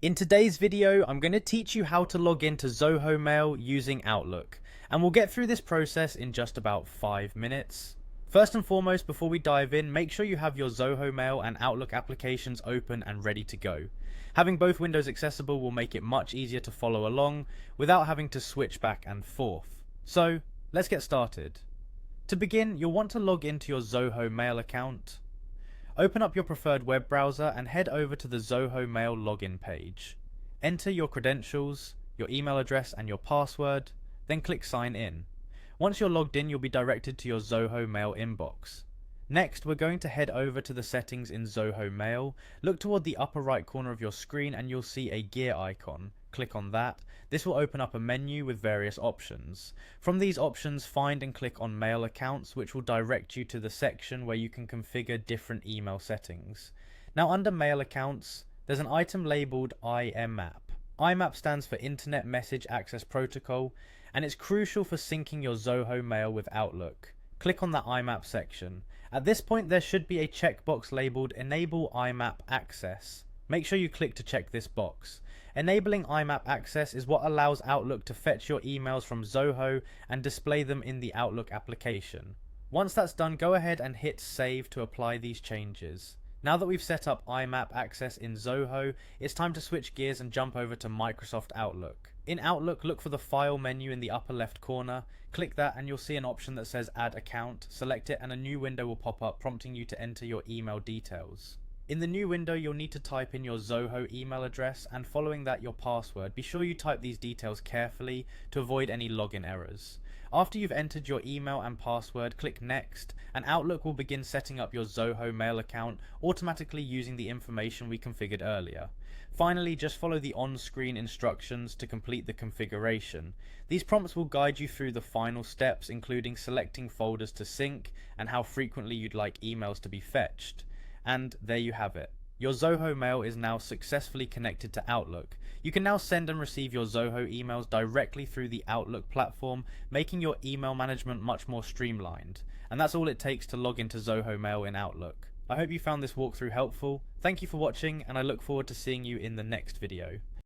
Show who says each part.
Speaker 1: In today's video, I'm going to teach you how to log into Zoho Mail using Outlook, and we'll get through this process in just about 5 minutes. First and foremost, before we dive in, make sure you have your Zoho Mail and Outlook applications open and ready to go. Having both windows accessible will make it much easier to follow along without having to switch back and forth. So, let's get started. To begin, you'll want to log into your Zoho Mail account. Open up your preferred web browser and head over to the Zoho Mail login page. Enter your credentials, your email address and your password, then click sign in. Once you're logged in, you'll be directed to your Zoho Mail inbox. Next, we're going to head over to the settings in Zoho Mail. Look toward the upper right corner of your screen and you'll see a gear icon. Click on that. This will open up a menu with various options. From these options, find and click on Mail Accounts, which will direct you to the section where you can configure different email settings. Now under Mail Accounts, there's an item labeled IMAP. IMAP stands for Internet Message Access Protocol, and it's crucial for syncing your Zoho Mail with Outlook. Click on the IMAP section. At this point, there should be a checkbox labeled Enable IMAP Access. Make sure you click to check this box. Enabling IMAP access is what allows Outlook to fetch your emails from Zoho and display them in the Outlook application. Once that's done, go ahead and hit save to apply these changes. Now that we've set up IMAP access in Zoho, it's time to switch gears and jump over to Microsoft Outlook. In Outlook, look for the File menu in the upper left corner. Click that and you'll see an option that says Add Account. Select it and a new window will pop up prompting you to enter your email details. In the new window, you'll need to type in your Zoho email address and following that your password. Be sure you type these details carefully to avoid any login errors. After you've entered your email and password, click Next and Outlook will begin setting up your Zoho Mail account automatically using the information we configured earlier. Finally, just follow the on-screen instructions to complete the configuration. These prompts will guide you through the final steps, including selecting folders to sync and how frequently you'd like emails to be fetched. And there you have it. Your Zoho Mail is now successfully connected to Outlook. You can now send and receive your Zoho emails directly through the Outlook platform, making your email management much more streamlined. And that's all it takes to log into Zoho Mail in Outlook. I hope you found this walkthrough helpful. Thank you for watching and I look forward to seeing you in the next video.